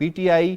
PTI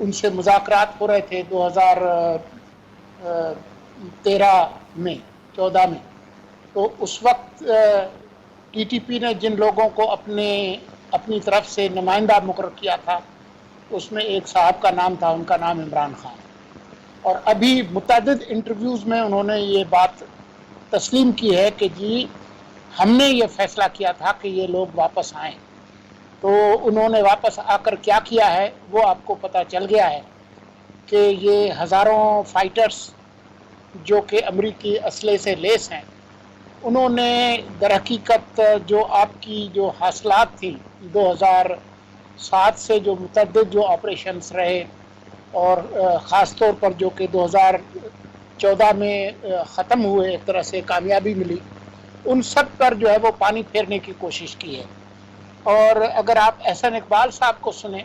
ان سے مذاکرات ہو رہے تھے 2013 میں 14 میں، تو اس وقت ٹی ٹی پی نے جن لوگوں کو اپنی طرف سے نمائندہ مقرر کیا تھا اس میں ایک صاحب کا نام تھا، ان کا نام عمران خان، اور ابھی متعدد انٹرویوز میں انہوں نے یہ بات تسلیم کی ہے کہ جی ہم نے یہ فیصلہ کیا تھا کہ یہ لوگ واپس آئیں۔ تو انہوں نے واپس آ کر کیا کیا ہے وہ آپ کو پتہ چل گیا ہے کہ یہ ہزاروں فائٹرز جو کہ امریکی اسلحے سے لیس ہیں، انہوں نے در حقیقت جو آپ کی جو حاصلات تھیں 2007 سے جو متعدد جو آپریشنز رہے، اور خاص طور پر جو کہ 2014 میں ختم ہوئے، ایک طرح سے کامیابی ملی، ان سب پر جو ہے وہ پانی پھیرنے کی کوشش کی ہے۔ اور اگر آپ احسن اقبال صاحب کو سنیں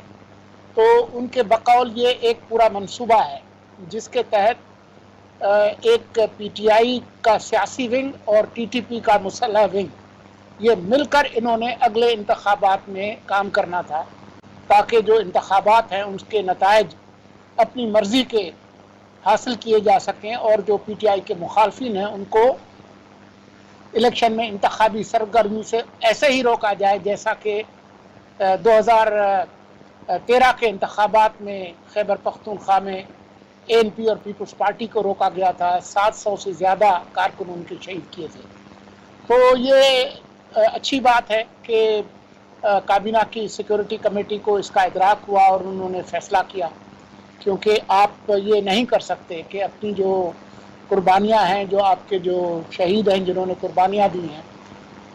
تو ان کے بقول یہ ایک پورا منصوبہ ہے جس کے تحت ایک پی ٹی آئی کا سیاسی ونگ اور ٹی ٹی پی کا مسلح ونگ، یہ مل کر انہوں نے اگلے انتخابات میں کام کرنا تھا تاکہ جو انتخابات ہیں ان کے نتائج اپنی مرضی کے حاصل کیے جا سکیں، اور جو پی ٹی آئی کے مخالفین ہیں ان کو الیکشن میں انتخابی سرگرمی سے ایسے ہی روکا جائے جیسا کہ 2013 کے انتخابات میں خیبر پختونخوا میں اے این پی اور پیپلز پارٹی کو روکا گیا تھا، 700 سے زیادہ کارکن ان کے شہید کیے تھے۔ تو یہ اچھی بات ہے کہ کابینہ کی سیکورٹی کمیٹی کو اس کا ادراک ہوا اور انہوں نے فیصلہ کیا، کیونکہ آپ یہ نہیں کر سکتے کہ اپنی جو قربانیاں ہیں، جو آپ کے جو شہید ہیں جنہوں نے قربانیاں دی ہیں،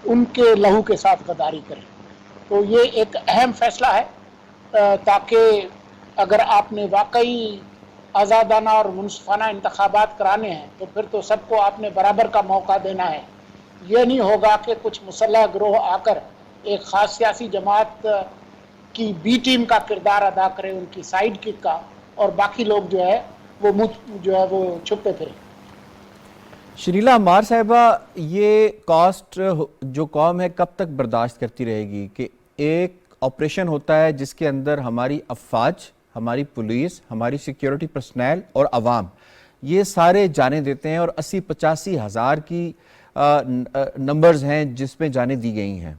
ان کے لہو کے ساتھ غداری کریں۔ تو یہ ایک اہم فیصلہ ہے، تاکہ اگر آپ نے واقعی آزادانہ اور منصفانہ انتخابات کرانے ہیں تو پھر تو سب کو آپ نے برابر کا موقع دینا ہے۔ یہ نہیں ہوگا کہ کچھ مسلح گروہ آ کر ایک خاص سیاسی جماعت کی بی ٹیم کا کردار ادا کرے، ان کی سائیڈ کک کا، اور باقی لوگ جو ہے وہ چھپے پھریں۔ شریلا عمار صاحبہ، یہ کاسٹ جو قوم ہے کب تک برداشت کرتی رہے گی کہ ایک آپریشن ہوتا ہے جس کے اندر ہماری افواج، ہماری پولیس، ہماری سیکیورٹی پرسنل اور عوام یہ سارے جانیں دیتے ہیں، اور 80-85 ہزار کی نمبرز ہیں جس میں جانیں دی گئی ہیں۔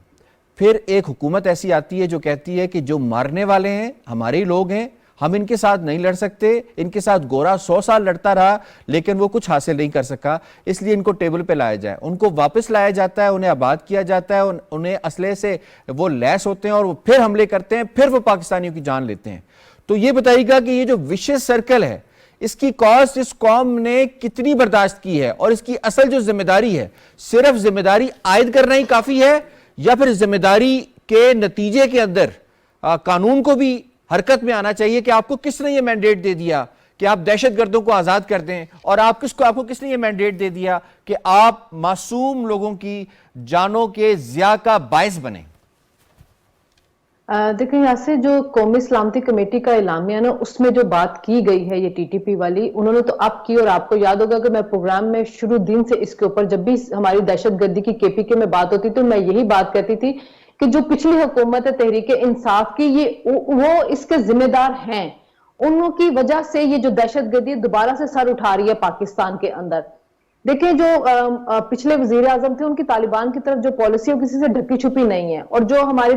پھر ایک حکومت ایسی آتی ہے جو کہتی ہے کہ جو مارنے والے ہیں ہمارے لوگ ہیں، ہم ان کے ساتھ نہیں لڑ سکتے، ان کے ساتھ گورا 100 سال لڑتا رہا لیکن وہ کچھ حاصل نہیں کر سکا، اس لیے ان کو ٹیبل پہ لایا جائے، ان کو واپس لایا جاتا ہے، انہیں آباد کیا جاتا ہے، انہیں اسلحے سے وہ لیس ہوتے ہیں اور وہ پھر حملے کرتے ہیں، پھر وہ پاکستانیوں کی جان لیتے ہیں۔ تو یہ بتائیے گا کہ یہ جو وشیس سرکل ہے، اس کی کاسٹ اس قوم نے کتنی برداشت کی ہے، اور اس کی اصل جو ذمہ داری ہے صرف ذمہ داری عائد کرنا ہی کافی ہے، یا پھر ذمہ داری کے نتیجے کے اندر قانون کو بھی حرکت میں آنا چاہیے کہ آپ کو کس نے یہ مینڈیٹ دے دیا کہ آپ دہشت گردوں کو آزاد کر دیں، اور آپ کو کس نے یہ مینڈیٹ دے دیا کہ آپ معصوم لوگوں کی جانوں کے ضیاع کا باعث بنیں؟ دیکھیں، یہاں سے جو قومی سلامتی کمیٹی کا اعلامیہ نا، اس میں جو بات کی گئی ہے یہ ٹی ٹی پی والی، انہوں نے تو اب کی، اور آپ کو یاد ہوگا کہ میں پروگرام میں شروع دن سے اس کے اوپر جب بھی ہماری دہشت گردی کی کے پی کے میں بات ہوتی تو میں یہی بات کرتی تھی کہ جو پچھلی حکومت ہے تحریک انصاف کی، وہ اس کے ذمہ دار ہیں، ان کی وجہ سے یہ جو دہشت گردی دوبارہ سے سر اٹھا رہی ہے پاکستان کے اندر۔ دیکھیں، جو پچھلے وزیر اعظم تھے ان کی طالبان کی طرف جو پالیسی وہ کسی سے ڈھکی چھپی نہیں ہے، اور جو ہماری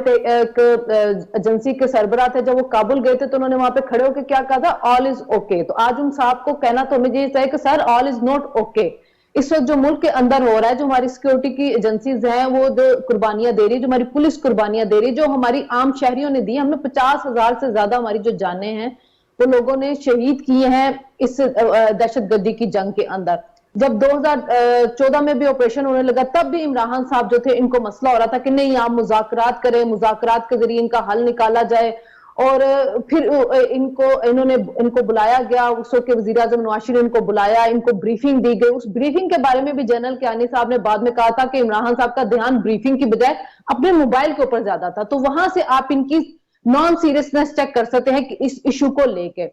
ایجنسی کے سربراہ تھے جب وہ کابل گئے تھے تو انہوں نے وہاں پہ کھڑے ہو کے کیا کہا تھا؟ آل از اوکے۔ تو آج ان صاحب کو کہنا تو ہمیں یہ چاہیے کہ سر آل از ناٹ اوکے۔ اس وقت جو ملک کے اندر ہو رہا ہے، جو ہماری سیکیورٹی کی ایجنسیز ہیں وہ جو قربانیاں دے رہی ہے، جو ہماری پولیس قربانیاں دے رہی ہے، جو ہماری عام شہریوں نے دی، ہم نے 50,000 سے زیادہ ہماری جو جانیں ہیں وہ لوگوں نے شہید کیے ہیں اس دہشت گردی کی جنگ کے اندر۔ جب 2014 میں بھی آپریشن ہونے لگا تب بھی عمران صاحب جو تھے ان کو مسئلہ ہو رہا تھا کہ نہیں، آپ مذاکرات کریں، مذاکرات کے ذریعے ان کا حل نکالا جائے، اور پھر ان کو بلایا گیا، اس وقت کے وزیر اعظم نواز شریف نے ان کو بلایا، ان کو بریفنگ دی گئی۔ اس بریفنگ کے بارے میں بھی جنرل کیانی صاحب نے بعد میں کہا تھا کہ عمران صاحب کا دھیان بریفنگ کی بجائے اپنے موبائل کے اوپر زیادہ تھا، تو وہاں سے آپ ان کی نان سیریسنس چیک کر سکتے ہیں کہ اس ایشو کو لے کے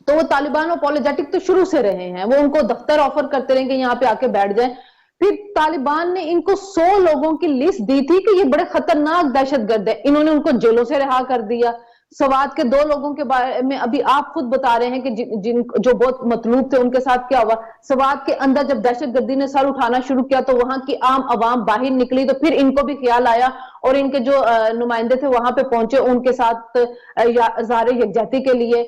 تو وہ طالبان اپولوجیٹک تو شروع سے رہے ہیں، وہ ان کو دفتر آفر کرتے رہیں کہ یہاں پہ آ کے بیٹھ جائیں۔ پھر طالبان نے ان کو 100 لوگوں کی لسٹ دی تھی کہ یہ بڑے خطرناک دہشت گرد ہے، انہوں نے ان کو جیلوں سے رہا کر دیا۔ سوات کے 2 لوگوں کے بارے میں ابھی آپ خود بتا رہے ہیں کہ جن جو بہت مطلوب تھے ان کے ساتھ کیا ہوا. سوات کے اندر جب دہشت گردی نے سر اٹھانا شروع کیا تو وہاں کی عام عوام باہر نکلی, تو پھر ان کو بھی خیال آیا اور ان کے جو نمائندے تھے وہاں پہ پہنچے ان کے ساتھ اظہار یکجہتی کے لیے.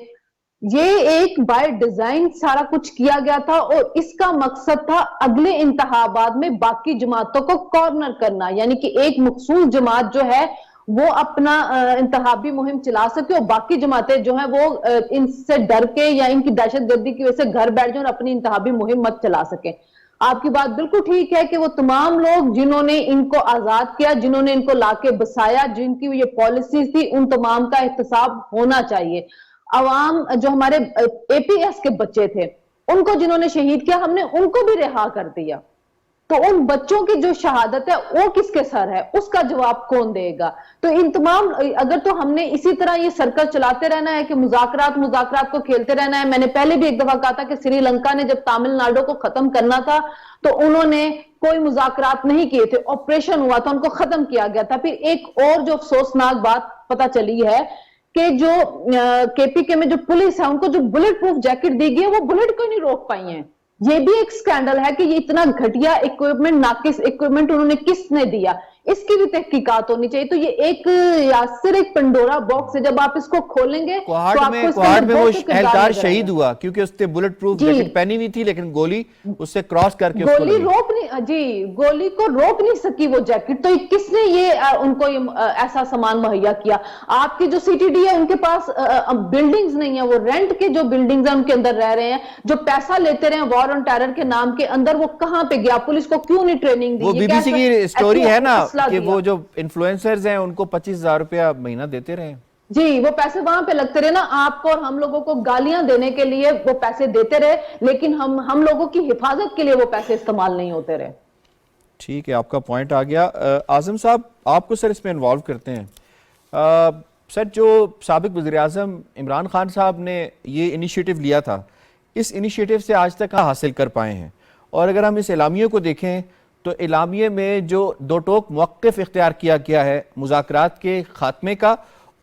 یہ ایک بائی ڈیزائن سارا کچھ کیا گیا تھا اور اس کا مقصد تھا اگلے انتخابات میں باقی جماعتوں کو کارنر کرنا, یعنی کہ ایک مخصوص جماعت جو ہے وہ اپنا انتخابی مہم چلا سکے اور باقی جماعتیں جو ہیں وہ ان سے ڈر کے یا ان کی دہشت گردی کی وجہ سے گھر بیٹھ جائیں اور اپنی انتخابی مہم مت چلا سکیں. آپ کی بات بالکل ٹھیک ہے کہ وہ تمام لوگ جنہوں نے ان کو آزاد کیا, جنہوں نے ان کو لا کے بسایا, جن کی یہ پالیسیز تھی, ان تمام کا احتساب ہونا چاہیے. عوام جو ہمارے اے پی ایس کے بچے تھے ان کو جنہوں نے شہید کیا, ہم نے ان کو بھی رہا کر دیا. تو ان بچوں کی جو شہادت ہے وہ کس کے سر ہے, اس کا جواب کون دے گا؟ تو ان تمام, اگر تو ہم نے اسی طرح یہ سرکل چلاتے رہنا ہے کہ مذاکرات کو کھیلتے رہنا ہے. میں نے پہلے بھی ایک دفعہ کہا تھا کہ سری لنکا نے جب تامل ناڈو کو ختم کرنا تھا تو انہوں نے کوئی مذاکرات نہیں کیے تھے, آپریشن ہوا تھا, ان کو ختم کیا گیا تھا. پھر ایک اور جو افسوسناک بات پتہ چلی ہے کہ جو کے پی کے میں جو پولیس ہے ان کو جو بلٹ پروف جیکٹ دی گئی ہے وہ بلٹ کو نہیں روک پائی ہیں. یہ بھی ایک سکینڈل ہے کہ یہ اتنا گھٹیا اکوپمنٹ, ناقص اکوپمنٹ انہوں نے کس نے دیا, اس کی بھی تحقیقات ہونی چاہیے. تو یہ ایک یاسر ایک پنڈورا باکس ہے, جب آپ اس کو کھولیں گے تو آپ کو اس کے کوہاٹ اندر میں وہ بہت سے کردار اہلکار نظر آئیں شہید گے. ہوا کیونکہ اس نے بلٹ پروف جی. جیکٹ پہنی ہوئی تھی لیکن گولی اس سے کراس کر کے اس کو گولی لگی. روک نہیں, جی گولی کو روک نہیں سکی وہ جیکٹ. تو کس نے یہ ان کو ایسا سامان مہیا کیا؟ آپ کی جو سی ٹی ڈی ہے ان کے پاس بلڈنگز نہیں ہیں, وہ رینٹ کے جو بلڈنگز ہیں ان کے اندر رہ رہے ہیں. جو پیسہ لیتے رہے وار آن ٹیرر کے نام کے اندر, وہ کہاں پہ گیا؟ پولیس کو کیوں نہیں ٹریننگ دی؟ وہ بی بی سی کی سٹوری ہے نا کہ وہ جو انفلوئنسرز ہیں ان کو 25,000 روپیہ مہینہ دیتے رہے. جی, وہ پیسے وہاں پہ لگتے رہے نا, آپ کو اور ہم لوگوں کو گالیاں دینے کے لیے وہ پیسے دیتے رہے, لیکن ہم لوگوں کی حفاظت کے لیے وہ پیسے استعمال نہیں ہوتے رہے. ٹھیک ہے, آپ کا پوائنٹ آ گیا. اعظم صاحب آپ کو سر اس میں انوالو کرتے ہیں. سر جو سابق وزیر اعظم عمران خان صاحب نے یہ انیشیٹو لیا تھا, اس انیشیٹو سے آج تک کہاں حاصل کر پائے ہیں؟ اور اگر ہم اس اعلامیے کو دیکھیں تو اعلامیے میں جو دو ٹوک موقف اختیار کیا گیا ہے مذاکرات کے خاتمے کا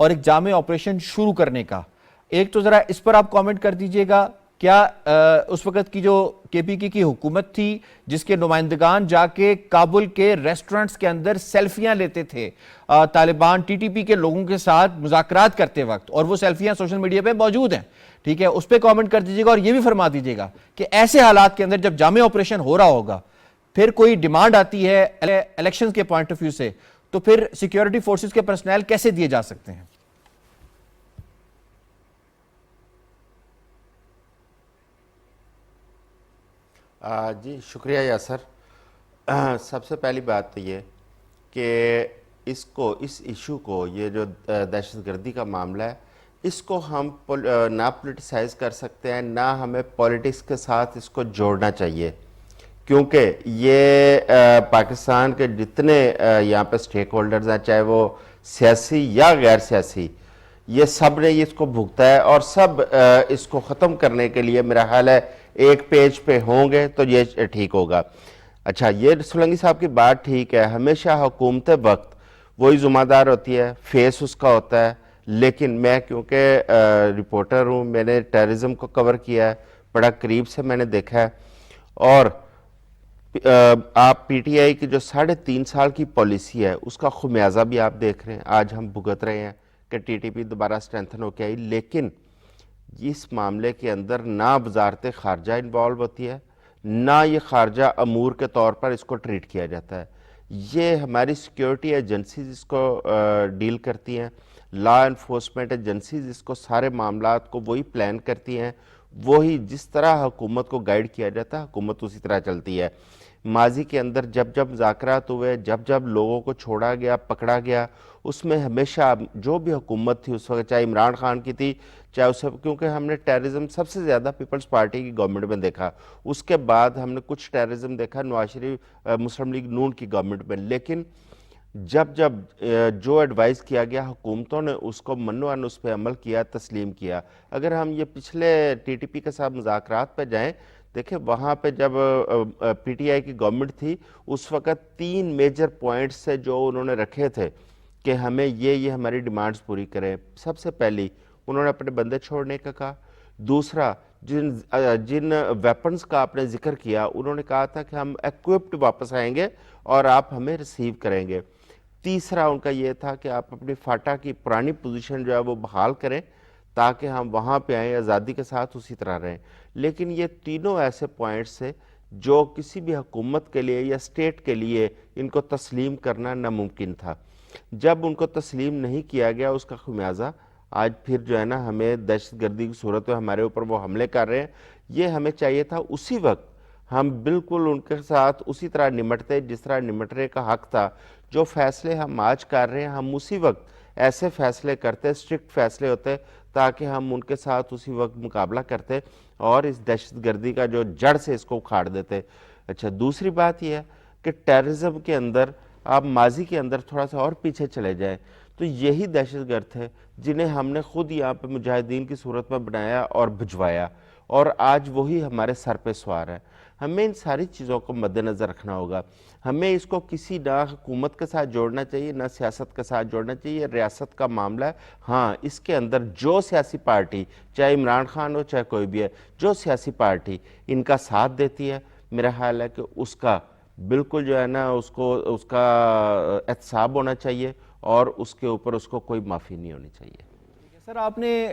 اور ایک جامع آپریشن شروع کرنے کا, ایک تو ذرا اس پر آپ کامنٹ کر دیجئے گا. کیا اس وقت کی جو کے پی کی حکومت تھی جس کے نمائندگان جا کے کابل کے ریسٹورنٹس کے اندر سیلفیاں لیتے تھے طالبان ٹی ٹی پی کے لوگوں کے ساتھ مذاکرات کرتے وقت, اور وہ سیلفیاں سوشل میڈیا پہ موجود ہیں, ٹھیک ہے, اس پہ کامنٹ کر دیجئے گا. اور یہ بھی فرما دیجئے گا کہ ایسے حالات کے اندر جب جامع آپریشن ہو رہا ہوگا, پھر کوئی ڈیمانڈ آتی ہے الیکشنز کے پوائنٹ آف ویو سے, تو پھر سیکیورٹی فورسز کے پرسنل کیسے دیے جا سکتے ہیں؟ جی شکریہ یاسر. سب سے پہلی بات تو یہ کہ اس ایشو کو, یہ جو دہشت گردی کا معاملہ ہے, اس کو ہم نہ پولیٹیسائز کر سکتے ہیں, نہ ہمیں پولیٹکس کے ساتھ اس کو جوڑنا چاہیے, کیونکہ یہ پاکستان کے جتنے یہاں پہ سٹیک ہولڈرز ہیں, چاہے وہ سیاسی یا غیر سیاسی, یہ سب نے اس کو بھگتا ہے اور سب اس کو ختم کرنے کے لیے میرا خیال ہے ایک پیج پہ ہوں گے تو یہ ٹھیک ہوگا. اچھا, یہ سولنگی صاحب کی بات ٹھیک ہے, ہمیشہ حکومت وقت وہی ذمہ دار ہوتی ہے, فیس اس کا ہوتا ہے, لیکن میں کیونکہ رپورٹر ہوں, میں نے ٹیررزم کو کور کیا ہے, بڑا قریب سے میں نے دیکھا ہے, اور آپ پی ٹی آئی کی جو 3.5 سال کی پالیسی ہے اس کا خمیازہ بھی آپ دیکھ رہے ہیں, آج ہم بھگت رہے ہیں کہ ٹی ٹی پی دوبارہ سٹرینتھن ہو کے آئی. لیکن اس معاملے کے اندر نہ وزارت خارجہ انوالو ہوتی ہے, نہ یہ خارجہ امور کے طور پر اس کو ٹریٹ کیا جاتا ہے. یہ ہماری سیکیورٹی ایجنسیز اس کو ڈیل کرتی ہیں, لا انفورسمنٹ ایجنسیز اس کو سارے معاملات کو وہی پلان کرتی ہیں, وہی جس طرح حکومت کو گائیڈ کیا جاتا ہے حکومت اسی طرح چلتی ہے. ماضی کے اندر جب مذاکرات ہوئے, جب لوگوں کو چھوڑا گیا, پکڑا گیا, اس میں ہمیشہ جو بھی حکومت تھی اس وقت, چاہے عمران خان کی تھی, چاہے اس سے, کیونکہ ہم نے ٹیررزم سب سے زیادہ پیپلز پارٹی کی گورنمنٹ میں دیکھا, اس کے بعد ہم نے کچھ ٹیررزم دیکھا نواز شریف مسلم لیگ نون کی گورنمنٹ میں. لیکن جب جو ایڈوائز کیا گیا حکومتوں نے اس کو منوان اس پہ عمل کیا, تسلیم کیا. اگر ہم یہ پچھلے ٹی ٹی پی کے ساتھ مذاکرات پہ جائیں, دیکھیں وہاں پہ جب پی ٹی آئی کی گورنمنٹ تھی اس وقت 3 میجر پوائنٹس سے جو انہوں نے رکھے تھے کہ ہمیں یہ ہماری ڈیمانڈز پوری کریں. سب سے پہلی انہوں نے اپنے بندے چھوڑنے کا کہا. دوسرا جن ویپنز کا آپ نے ذکر کیا انہوں نے کہا تھا کہ ہم ایکوپڈ واپس آئیں گے اور آپ ہمیں ریسیو کریں گے. تیسرا ان کا یہ تھا کہ آپ اپنی فاٹا کی پرانی پوزیشن جو ہے وہ بحال کریں تاکہ ہم وہاں پہ آئیں, آزادی کے ساتھ اسی طرح رہیں. لیکن یہ تینوں ایسے پوائنٹس تھے جو کسی بھی حکومت کے لیے یا اسٹیٹ کے لیے ان کو تسلیم کرنا ناممکن تھا. جب ان کو تسلیم نہیں کیا گیا اس کا خمیازہ آج پھر جو ہے نا ہمیں دہشت گردی کی صورت میں ہمارے اوپر وہ حملے کر رہے ہیں. یہ ہمیں چاہیے تھا اسی وقت ہم بالکل ان کے ساتھ اسی طرح نمٹتے جس طرح نمٹنے کا حق تھا. جو فیصلے ہم آج کر رہے ہیں ہم اسی وقت ایسے فیصلے کرتے, اسٹرکٹ فیصلے ہوتے تاکہ ہم ان کے ساتھ اسی وقت مقابلہ کرتے اور اس دہشت گردی کا جو جڑ سے اس کو اکھاڑ دیتے. اچھا, دوسری بات یہ ہے کہ ٹیررزم کے اندر آپ ماضی کے اندر تھوڑا سا اور پیچھے چلے جائیں تو یہی دہشت گرد تھے جنہیں ہم نے خود یہاں پہ مجاہدین کی صورت میں بنایا اور بھجوایا, اور آج وہی ہمارے سر پہ سوار ہے. ہمیں ان ساری چیزوں کو مد نظر رکھنا ہوگا. ہمیں اس کو کسی نہ حکومت کے ساتھ جوڑنا چاہیے نہ سیاست کے ساتھ جوڑنا چاہیے. ریاست کا معاملہ ہے. ہاں, اس کے اندر جو سیاسی پارٹی, چاہے عمران خان ہو چاہے کوئی بھی ہے, جو سیاسی پارٹی ان کا ساتھ دیتی ہے, میرا خیال ہے کہ اس کا بالکل جو ہے نا اس کا احتساب ہونا چاہیے اور اس کے اوپر اس کو کوئی معافی نہیں ہونی چاہیے. سر, آپ نے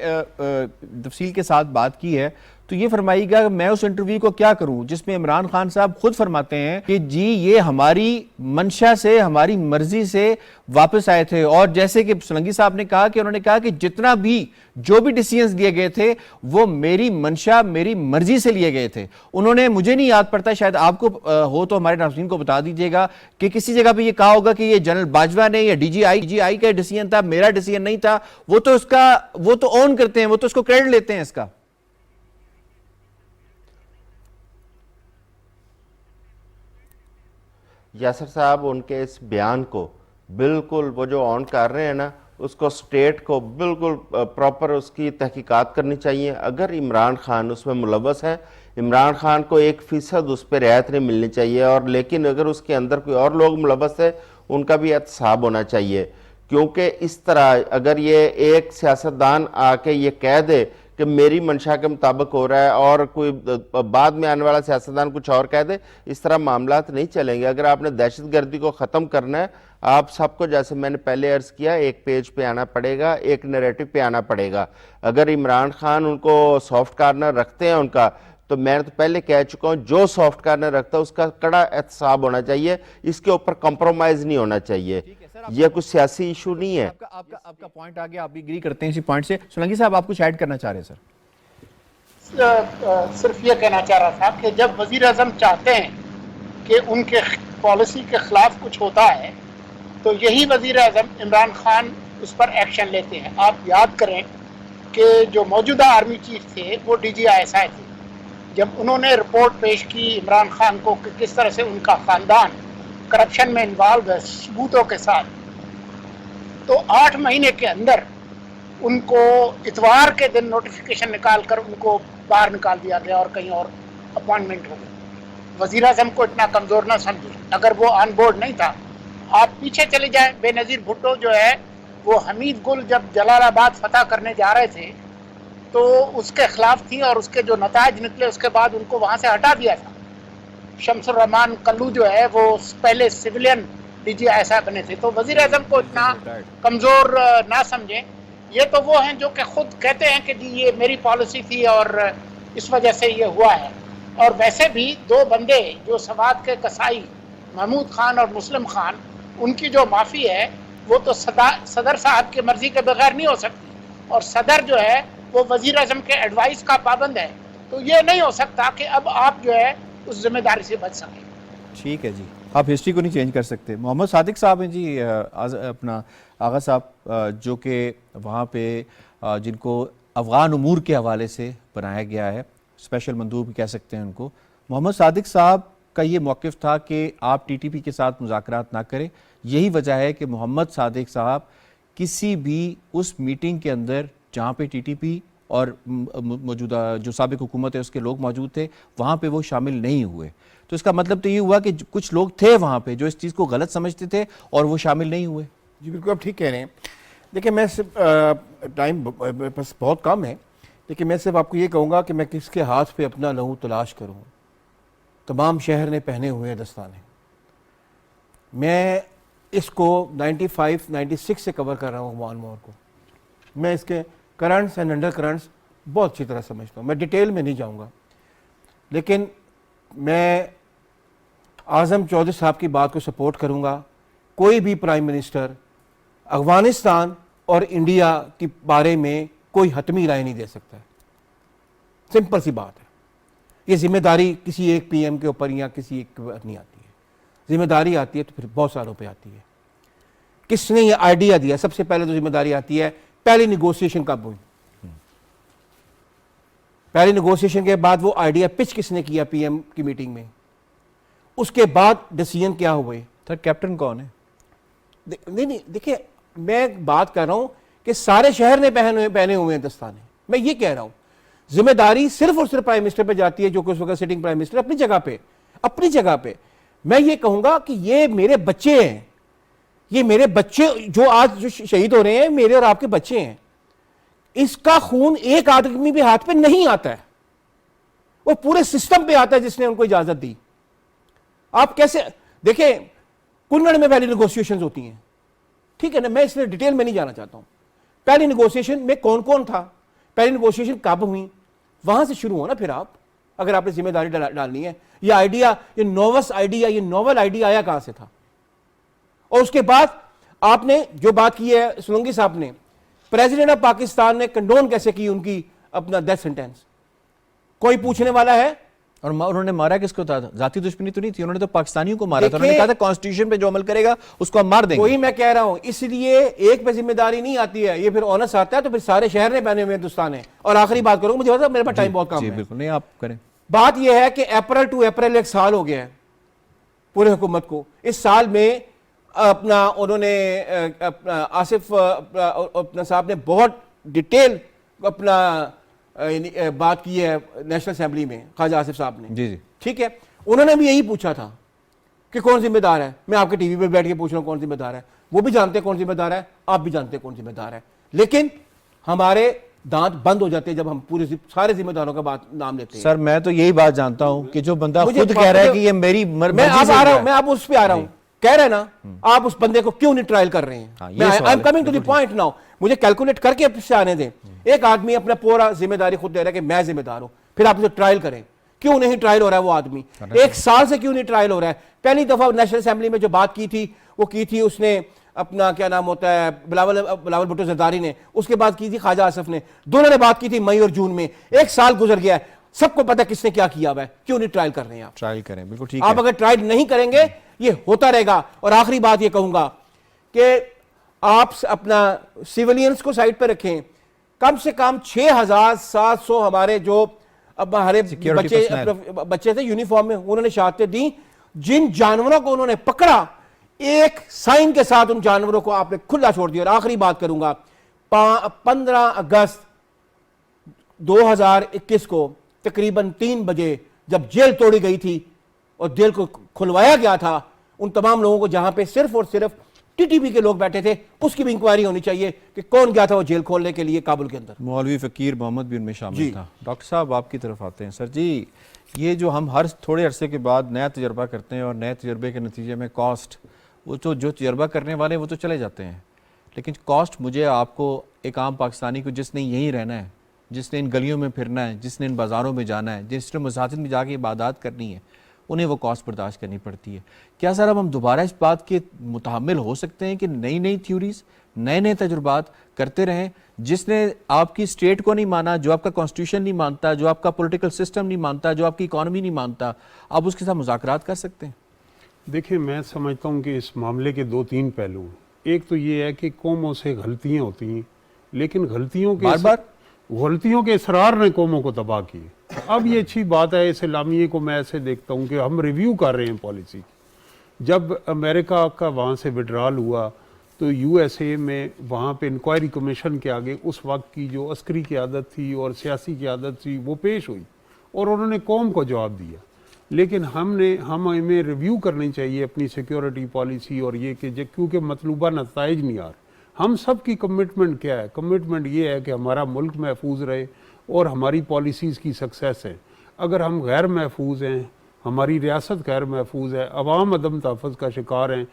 تفصیل کے ساتھ بات کی ہے تو یہ فرمائیے گا کہ میں اس انٹرویو کو کیا کروں جس میں عمران خان صاحب خود فرماتے ہیں کہ جی یہ ہماری منشا سے, ہماری مرضی سے واپس آئے تھے, اور جیسے کہ سولنگی صاحب نے کہا کہ انہوں نے کہا کہ جتنا بھی جو بھی ڈیسیژنز لیے گئے تھے وہ میری منشا, میری مرضی سے لیے گئے تھے. انہوں نے, مجھے نہیں یاد پڑتا, شاید آپ کو ہو تو ہمارے ناظرین کو بتا دیجئے گا کہ کسی جگہ پہ یہ کہا ہوگا کہ یہ جنرل باجوہ نے یا ڈی جی آئی کا ڈیسیژن تھا, میرا ڈیسیژن نہیں تھا. وہ تو اون کرتے ہیں, وہ تو اس کو کریڈٹ لیتے ہیں اس کا. یاسر صاحب ان کے اس بیان کو بالکل وہ جو آن کر رہے ہیں نا اس کو اسٹیٹ کو بالکل پراپر اس کی تحقیقات کرنی چاہیے. اگر عمران خان اس میں ملوث ہے, عمران خان کو 1% اس پہ رعایت نہیں ملنی چاہیے, اور لیکن اگر اس کے اندر کوئی اور لوگ ملوث ہے ان کا بھی احتساب ہونا چاہیے. کیونکہ اس طرح اگر یہ ایک سیاستدان آ کے یہ کہہ دے کہ میری منشا کے مطابق ہو رہا ہے اور کوئی بعد میں آنے والا سیاستدان کچھ اور کہہ دے, اس طرح معاملات نہیں چلیں گے. اگر آپ نے دہشت گردی کو ختم کرنا ہے آپ سب کو, جیسے میں نے پہلے عرض کیا, ایک پیج پہ آنا پڑے گا, ایک نیریٹو پہ آنا پڑے گا. اگر عمران خان ان کو سافٹ کارنر رکھتے ہیں ان کا, تو میں تو پہلے کہہ چکا ہوں جو سافٹ کارنر رکھتا ہے اس کا کڑا احتساب ہونا چاہیے, اس کے اوپر کمپرومائز نہیں ہونا چاہیے. یہ کچھ سیاسی ایشو نہیں ہے. آپ کا پوائنٹ آگیا, آپ بھی اگری کرتے ہیں اسی پوائنٹ سے. سولنگی صاحب آپ کچھ ایڈ کرنا چاہ رہے ہیں سر؟ صرف یہ کہنا چاہ رہا تھا کہ جب وزیر اعظم چاہتے ہیں کہ ان کے پالیسی کے خلاف کچھ ہوتا ہے تو یہی وزیر اعظم عمران خان اس پر ایکشن لیتے ہیں. آپ یاد کریں کہ جو موجودہ آرمی چیف تھے وہ D G I S I تھے. جب انہوں نے رپورٹ پیش کی عمران خان کو کہ کس طرح سے ان کا خاندان کرپشن میں انوالو ہے ثبوتوں کے ساتھ, تو 8 مہینے کے اندر ان کو اتوار کے دن نوٹیفیکیشن نکال کر ان کو باہر نکال دیا گیا اور کہیں اور اپوائنٹمنٹ ہو گئی. وزیر اعظم کو اتنا کمزور نہ سمجھے, اگر وہ آن بورڈ نہیں تھا. آپ پیچھے چلے جائیں, بے نظیر بھٹو جو ہے وہ حمید گل جب جلال آباد فتح کرنے جا رہے تھے تو اس کے خلاف تھی, اور اس کے جو نتائج نکلے اس کے بعد ان کو وہاں سے ہٹا دیا تھا. شمس الرحمان کلو جو ہے وہ پہلے civilian D G S I بنے تھے. تو وزیر اعظم کو اتنا کمزور نہ سمجھیں. یہ تو وہ ہیں جو کہ خود کہتے ہیں کہ جی یہ میری پالیسی تھی اور اس وجہ سے یہ ہوا ہے. اور ویسے بھی 2 بندے جو سوات کے قصائی محمود خان اور مسلم خان, ان کی جو معافی ہے وہ تو صدر صاحب کی مرضی کے بغیر نہیں ہو سکتی, اور صدر جو ہے وہ وزیر اعظم کے ایڈوائس کا پابند ہے. تو یہ نہیں ہو سکتا کہ اب آپ جو ہے اس ذمہ داری سے بچ سکیں. ٹھیک ہے جی, آپ ہسٹری کو نہیں چینج کر سکتے. محمد صادق صاحب ہیں جی, اپنا آغا صاحب جو کہ وہاں پہ جن کو افغان امور کے حوالے سے بنایا گیا ہے, اسپیشل مندوب کہہ سکتے ہیں ان کو. محمد صادق صاحب کا یہ موقف تھا کہ آپ ٹی ٹی پی کے ساتھ مذاکرات نہ کریں. یہی وجہ ہے کہ محمد صادق صاحب کسی بھی اس میٹنگ کے اندر جہاں پہ ٹی ٹی پی اور موجودہ جو سابق حکومت ہے اس کے لوگ موجود تھے وہاں پہ وہ شامل نہیں ہوئے. تو اس کا مطلب تو یہ ہوا کہ کچھ لوگ تھے وہاں پہ جو اس چیز کو غلط سمجھتے تھے اور وہ شامل نہیں ہوئے. جی بالکل آپ ٹھیک کہہ رہے ہیں. دیکھیں میں صرف ٹائم بس بہت کم ہے، لیکن میں صرف آپ کو یہ کہوں گا کہ میں کس کے ہاتھ پہ اپنا لہو تلاش کروں. تمام شہر نے پہنے ہوئے ہیں دستانے. میں اس کو 95-96 سے کور کر رہا ہوں وان وار کو. میں اس کے کرنٹس اینڈ انڈر کرنٹس بہت اچھی طرح سمجھتا ہوں. میں ڈیٹیل میں نہیں جاؤں گا، لیکن میں اعظم چودھری صاحب کی بات کو سپورٹ کروں گا. کوئی بھی پرائم منسٹر افغانستان اور انڈیا کے بارے میں کوئی حتمی رائے نہیں دے سکتا ہے. سمپل سی بات ہے. یہ ذمہ داری کسی ایک پی ایم کے اوپر یا کسی ایک کے اوپر نہیں آتی ہے. ذمہ داری آتی ہے تو پھر بہت ساروں پہ آتی ہے. کس نے یہ آئیڈیا دیا؟ سب سے پہلے تو ذمہ داری آتی ہے پہلی نیگوسیشن کب ہوئی، پہلی نیگوسیشن کے بعد وہ آئیڈیا پچ کس نے کیا پی ایم کی میٹنگ میں، اس کے بعد ڈیسیژن کیا ہوئے. سر کیپٹن کون ہے؟ نہیں دیکھیں میں بات کر رہا ہوں کہ سارے شہر نے پہنے ہوئے ہیں دستانے. میں یہ کہہ رہا ہوں ذمہ داری صرف اور صرف پرائم منسٹر پہ جاتی ہے، جو کہ اس وقت سٹنگ پرائم منسٹر اپنی جگہ پہ. میں یہ کہوں گا کہ یہ میرے بچے ہیں، یہ میرے بچے جو آج جو شہید ہو رہے ہیں میرے اور آپ کے بچے ہیں. اس کا خون ایک آدمی بھی ہاتھ پہ نہیں آتا ہے، وہ پورے سسٹم پہ آتا ہے جس نے ان کو اجازت دی. آپ کیسے دیکھیں کنڑ میں پہلی نیگوسیشنز ہوتی ہیں، ٹھیک ہے نا. میں اس لیے ڈیٹیل میں نہیں جانا چاہتا ہوں. پہلی نیگوسیشن میں کون کون تھا، پہلی نیگوسیشن کب ہوئی، وہاں سے شروع ہو نا. پھر آپ اگر آپ نے ذمہ داری ڈالنی ہے، یہ آئیڈیا، یہ نووس آئیڈیا، یہ نوول آئیڈیا آیا کہاں سے تھا. اور اس کے بعد آپ نے جو بات کی ہے سولنگی صاحب نے، پریزیڈنٹ آف پاکستان نے کنڈون کیسے کی ان کی اپنا ڈیتھ سینٹینس، کوئی پوچھنے والا ہے؟ اور انہوں نے مارا کس کو تھا؟ ذاتی دشمنی تو نہیں تھی، انہوں نے تو پاکستانیوں کو مارا تھا. انہوں نے کہا تھا کانسٹیٹیوشن پہ جو عمل کرے گا اس کو ہم مار دیں گے. وہی میں کہہ رہا ہوں، اس لیے ایک پہ ذمہ داری نہیں آتی ہے، یہ پھر اونس آتا ہے تو پھر سارے شہر نے پہنے ہوئے ہندوستان ہے. اور آخری بات کروں، مجھے پتا میرے پاس ٹائم بہت کم جی ہے. بالکل نہیں، آپ کریں. بات یہ ہے کہ اپریل ٹو اپریل ایک سال ہو گیا ہے پورے حکومت کو. اس سال میں اپنا انہوں نے آصف اپنا صاحب نے بہت ڈیٹیل اپنا بات کی ہے نیشنل اسمبلی میں، خواجہ آصف صاحب نے. جی جی ٹھیک ہے، انہوں نے بھی یہی پوچھا تھا کہ کون ذمہ دار ہے. میں آپ کے ٹی وی پہ بیٹھ کے پوچھ رہا ہوں کون ذمہ دار ہے. وہ بھی جانتے ہیں کون ذمہ دار ہے، آپ بھی جانتے ہیں کون ذمہ دار ہے. لیکن ہمارے دانت بند ہو جاتے ہیں جب ہم پورے سارے ذمہ داروں کا نام لیتے ہیں. سر میں تو یہی بات جانتا ہوں کہ جو بندہ خود کہہ رہا ہے کہ یہ میری میں اب اس پہ آ رہا ہوں، کہہ رہے نا آپ اس بندے کو کیوں نہیں ٹرائل کر رہے ہیں. I am coming to the point now. مجھے کیلکولیٹ کر کے سے آنے دیں. ایک آدمی اپنا پورا ذمہ داری خود دے رہا ہے کہ میں ذمہ دار ہوں، پھر آپ اسے ٹرائل کریں. کیوں نہیں ٹرائل ہو رہا ہے وہ آدمی؟ ایک سال سے کیوں نہیں ٹرائل ہو رہا ہے؟ پہلی دفعہ نیشنل اسمبلی میں جو بات کی تھی وہ کی تھی اس نے اپنا کیا نام ہوتا ہے بلاول بھٹو زرداری نے، اس کے بعد کی تھی خواجہ آصف نے. دونوں نے بات کی تھی مئی اور جون میں. ایک سال گزر گیا ہے، سب کو پتا کس نے کیا کیا ہوا ہے. کیوں نہیں ٹرائل کر رہے ہیں آپ؟ ٹرائل کریں. بالکل ٹھیک ہے. آپ اگر ٹرائل نہیں کریں گے یہ ہوتا رہے گا. اور آخری بات یہ کہوں گا کہ آپ اپنا سیولینز کو سائڈ پہ رکھیں. کم سے کم 6700 ہمارے جو اب ہمارے بچے تھے یونیفارم میں، انہوں نے شہادتیں دی. جن جانوروں کو انہوں نے پکڑا ایک سائن کے ساتھ ان جانوروں کو آپ نے کھلا چھوڑ دیا. اور آخری بات کروں گا، 15 اگست 2021 کو تقریباً 3 بجے جب جیل توڑی گئی تھی اور جیل کو کھلوایا گیا تھا، ان تمام لوگوں کو جہاں پہ صرف اور صرف ٹی ٹی پی کے لوگ بیٹھے تھے، اس کی بھی انکوائری ہونی چاہیے کہ کون گیا تھا وہ جیل کھولنے کے لیے کابل کے اندر. مولوی فقیر محمد بھی ان میں شامل تھا. ڈاکٹر صاحب آپ کی طرف آتے ہیں. سر جی یہ جو ہم ہر تھوڑے عرصے کے بعد نیا تجربہ کرتے ہیں اور نئے تجربے کے نتیجے میں کاسٹ، وہ تو جو تجربہ کرنے والے وہ تو چلے جاتے ہیں، لیکن کاسٹ مجھے آپ کو ایک عام پاکستانی کو جس نے یہیں رہنا ہے، جس نے ان گلیوں میں پھرنا ہے، جس نے ان بازاروں میں جانا ہے، جس نے مساجد میں جا کے عبادات کرنی ہے، انہیں وہ کاسٹ برداشت کرنی پڑتی ہے. کیا سر اب ہم دوبارہ اس بات کے متحمل ہو سکتے ہیں کہ نئی تھیوریز، نئے تجربات کرتے رہیں؟ جس نے آپ کی اسٹیٹ کو نہیں مانا، جو آپ کا کانسٹیٹیوشن نہیں مانتا، جو آپ کا پولیٹیکل سسٹم نہیں مانتا، جو آپ کی اکانومی نہیں مانتا، آپ اس کے ساتھ مذاکرات کر سکتے ہیں؟ دیکھیں میں سمجھتا ہوں کہ اس معاملے کے 2-3 پہلو ہیں. ایک تو یہ ہے کہ قوموں سے غلطیاں ہوتی ہیں، لیکن غلطیوں کے اصرار نے قوموں کو تباہ کیے. اب یہ اچھی بات ہے، اس اعلامیے کو میں ایسے دیکھتا ہوں کہ ہم ریویو کر رہے ہیں پالیسی کی. جب امریکہ کا وہاں سے وڈرال ہوا تو یو ایس اے میں وہاں پہ انکوائری کمیشن کے آگے اس وقت کی جو عسکری قیادت تھی اور سیاسی قیادت تھی وہ پیش ہوئی اور انہوں نے قوم کو جواب دیا. لیکن ہمیں ریویو کرنی چاہیے اپنی سیکیورٹی پالیسی، اور یہ کہ کیونکہ مطلوبہ نتائج نہیں آ رہے۔ ہم سب کی کمٹمنٹ کیا ہے؟ کمٹمنٹ یہ ہے کہ ہمارا ملک محفوظ رہے اور ہماری پالیسیز کی سکسیس ہے۔ اگر ہم غیر محفوظ ہیں، ہماری ریاست غیر محفوظ ہے، عوام عدم تحفظ کا شکار ہیں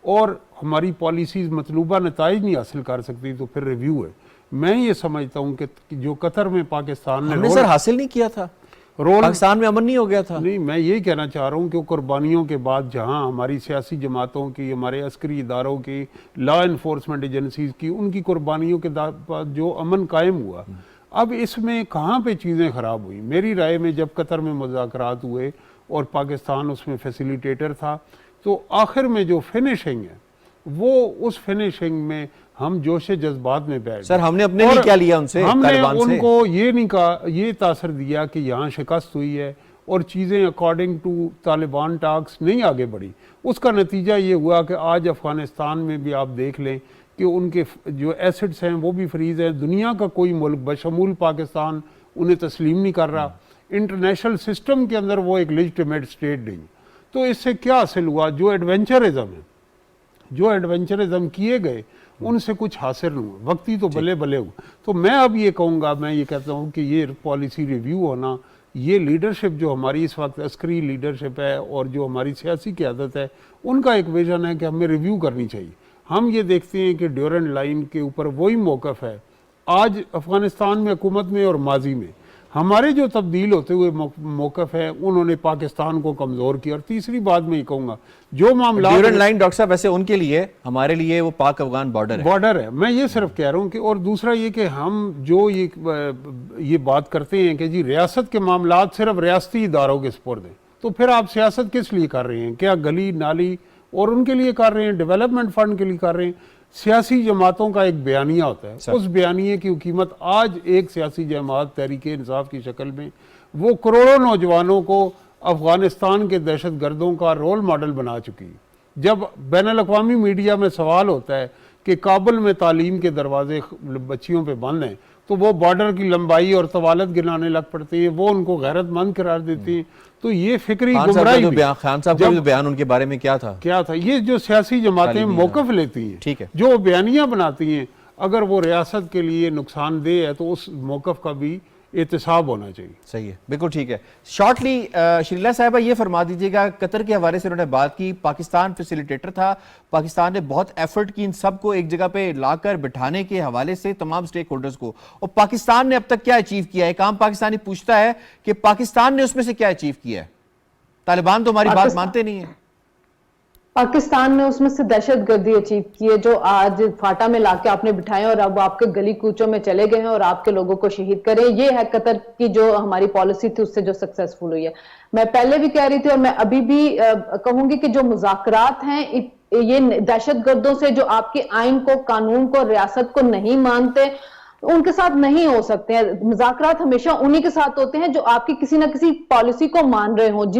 اور ہماری پالیسیز مطلوبہ نتائج نہیں حاصل کر سکتی، تو پھر ریویو ہے۔ میں یہ سمجھتا ہوں کہ جو قطر میں پاکستان ہم نے سر حاصل نہیں کیا تھا، پاکستان میں امن نہیں ہو گیا تھا۔ نہیں، میں یہی کہنا چاہ رہا ہوں کہ قربانیوں کے بعد جہاں ہماری سیاسی جماعتوں کی، ہمارے عسکری اداروں کی، لا انفورسمنٹ ایجنسیز کی، ان کی قربانیوں کے بعد جو امن قائم ہوا، اب اس میں کہاں پہ چیزیں خراب ہوئی؟ میری رائے میں جب قطر میں مذاکرات ہوئے اور پاکستان اس میں فیسیلیٹیٹر تھا، تو آخر میں جو فنشنگ ہے وہ اس فنشنگ میں ہم جوش جذبات میں بیٹھ سر ہم نے اپنے لیے کیا لیا ان سے؟ ہم نے طالبان ان سے کو یہ نہیں کہا، یہ تاثر دیا کہ یہاں شکست ہوئی ہے اور چیزیں اکارڈنگ ٹو طالبان ٹاکس نہیں آگے بڑھی۔ اس کا نتیجہ یہ ہوا کہ آج افغانستان میں بھی آپ دیکھ لیں کہ ان کے جو ایسٹس ہیں وہ بھی فریز ہیں، دنیا کا کوئی ملک بشمول پاکستان انہیں تسلیم نہیں کر رہا، انٹرنیشنل سسٹم کے اندر وہ ایک لیجٹیمیٹ سٹیٹ نہیں۔ تو اس سے کیا حاصل ہوا؟ جو ایڈونچرزم کیے گئے ان سے کچھ حاصل نہیں ہوا، وقتی تو بلے بلے ہوا۔ تو میں اب یہ کہوں گا، میں یہ کہتا ہوں کہ یہ پالیسی ریویو ہونا، یہ لیڈرشپ جو ہماری اس وقت عسکری لیڈرشپ ہے اور جو ہماری سیاسی قیادت ہے، ان کا ایک ویژن ہے کہ ہمیں ریویو کرنی چاہیے۔ ہم یہ دیکھتے ہیں کہ ڈیورنڈ لائن کے اوپر وہی موقف ہے آج افغانستان میں حکومت میں اور ماضی میں۔ ہمارے جو تبدیل ہوتے ہوئے موقف ہے انہوں نے پاکستان کو کمزور کیا۔ اور تیسری بات میں یہ کہوں گا، جو معاملات ڈیورنڈ لائن ڈاکٹر صاحب ویسے ان کے لیے، ہمارے لیے وہ پاک افغان بارڈر ہے، میں یہ صرف کہہ رہا ہوں کہ، اور دوسرا یہ کہ ہم جو یہ بات کرتے ہیں کہ جی ریاست کے معاملات صرف ریاستی اداروں کے سپرد ہیں، تو پھر آپ سیاست کس لیے کر رہے ہیں؟ کیا گلی نالی اور ان کے لیے کر رہے ہیں، ڈیولپمنٹ فنڈ کے لیے کر رہے ہیں؟ سیاسی جماعتوں کا ایک بیانیہ ہوتا ہے، اس بیانیے کی قیمت آج ایک سیاسی جماعت تحریک انصاف کی شکل میں وہ کروڑوں نوجوانوں کو افغانستان کے دہشت گردوں کا رول ماڈل بنا چکی۔ جب بین الاقوامی میڈیا میں سوال ہوتا ہے کہ کابل میں تعلیم کے دروازے بچیوں پہ بند ہیں، تو وہ بارڈر کی لمبائی اور طوالت گنانے لگ پڑتے ہیں، وہ ان کو غیرت مند قرار دیتی ہیں۔ تو یہ فکری گمراہی بھی، خان صاحب کا بیان ان کے بارے میں کیا تھا؟ یہ جو سیاسی جماعتیں موقف لیتی ہیں، جو بیانیاں بناتی ہیں، اگر وہ ریاست کے لیے نقصان دہ ہے تو اس موقف کا بھی احتساب ہونا چاہیے۔ صحیح ہے، بالکل ٹھیک ہے۔ شارٹلی شریلا صاحبہ یہ فرما دیجیے گا، قطر کے حوالے سے انہوں نے بات کی، پاکستان فیسیلیٹیٹر تھا، پاکستان نے بہت ایفرٹ کی ان سب کو ایک جگہ پہ لا کر بٹھانے کے حوالے سے تمام سٹیک ہولڈرز کو، اور پاکستان نے اب تک کیا اچیو کیا ہے؟ ایک عام پاکستانی پوچھتا ہے کہ پاکستان نے اس میں سے کیا اچیو کیا ہے؟ طالبان تو ہماری بات مانتے نہیں ہیں۔ پاکستان نے اس میں سے دہشت گردی اچیو کی ہے، جو آج فاٹا میں لا کے آپ نے بٹھائے اور اب آپ کے گلی کوچوں میں چلے گئے ہیں اور آپ کے لوگوں کو شہید کریں۔ یہ ہے قطر کی جو ہماری پالیسی تھی، اس سے جو سکسیسفل ہوئی ہے۔ میں پہلے بھی کہہ رہی تھی اور میں ابھی بھی کہوں گی کہ جو مذاکرات ہیں، یہ دہشت گردوں سے جو آپ کے آئین کو، قانون کو، ریاست کو نہیں مانتے، ان کے ساتھ نہیں ہو سکتے ہیں۔ مذاکرات ہمیشہ انہی کے ساتھ ہوتے ہیں جو آپ کی کسی نہ کسی پالیسی کو مان رہے ہوں،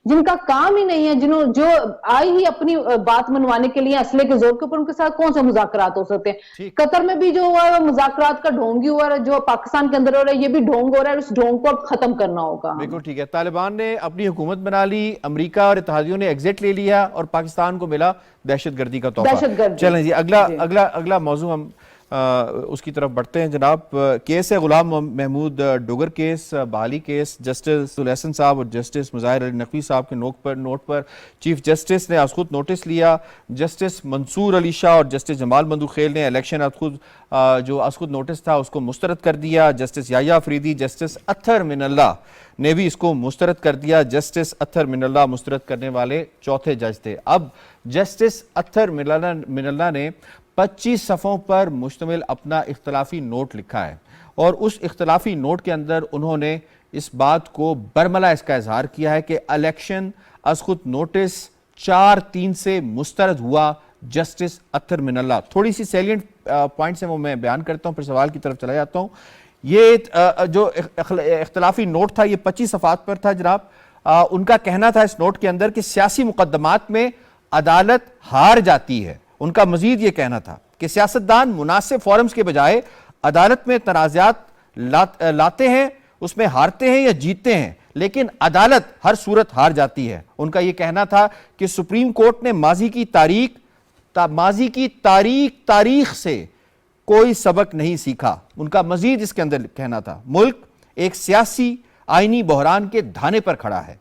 جن کا کام ہی نہیں ہے، جو آئی ہی اپنی بات منوانے کے لیے اسلحے کے زور کے اوپر، ان کے ساتھ کون سے مذاکرات ہو سکتے ہیں؟ قطر میں بھی جو ہوا ہے مذاکرات کا ڈھونگ ہی ہوا ہے، جو پاکستان کے اندر ہو رہا ہے یہ بھی ڈھونگ ہو رہا ہے، اس ڈھونگ کو اب ختم کرنا ہوگا۔ بالکل ٹھیک ہے۔ طالبان نے اپنی حکومت بنا لی، امریکہ اور اتحادیوں نے ایگزٹ لے لیا اور پاکستان کو ملا دہشت گردی کا تحفہ۔ چلیں جی اگلا موضوع ہم اس کی طرف بڑھتے ہیں جناب۔ کیس ہے غلام محمود ڈوگر کیس، بحالی کیس۔ جسٹس الحسن صاحب اور جسٹس مظاہر علی نقوی صاحب کے نوٹ پر چیف جسٹس نے از خود نوٹس لیا۔ جسٹس منصور علی شاہ اور جسٹس جمال مندوخیل نے الیکشن جو از خود نوٹس تھا اس کو مسترد کر دیا۔ جسٹس یحییٰ افریدی، جسٹس اطہر من اللہ نے بھی اس کو مسترد کر دیا۔ جسٹس اطہر من اللہ مسترد کرنے والے چوتھے جج تھے۔ اب جسٹس اطہر من اللہ نے 25 صفحوں پر مشتمل اپنا اختلافی نوٹ لکھا ہے، اور اس اختلافی نوٹ کے اندر انہوں نے اس بات کو برملا اس کا اظہار کیا ہے کہ الیکشن از خود نوٹس 4-3 سے مسترد ہوا جسٹس اطہر من اللہ۔ تھوڑی سی سیلینٹ پوائنٹس ہیں وہ میں بیان کرتا ہوں، پھر سوال کی طرف چلا جاتا ہوں۔ یہ جو اختلافی نوٹ تھا یہ 25 صفحات پر تھا جناب۔ ان کا کہنا تھا اس نوٹ کے اندر کہ سیاسی مقدمات میں عدالت ہار جاتی ہے۔ ان کا مزید یہ کہنا تھا کہ سیاستدان مناسب فورمز کے بجائے عدالت میں تنازعات لاتے ہیں، اس میں ہارتے ہیں یا جیتتے ہیں، لیکن عدالت ہر صورت ہار جاتی ہے. ان کا یہ کہنا تھا کہ سپریم کورٹ نے ماضی کی تاریخ سے کوئی سبق نہیں سیکھا. ان کا مزید اس کے اندر کہنا تھا ملک ایک سیاسی آئینی بحران کے دھانے پر کھڑا ہے.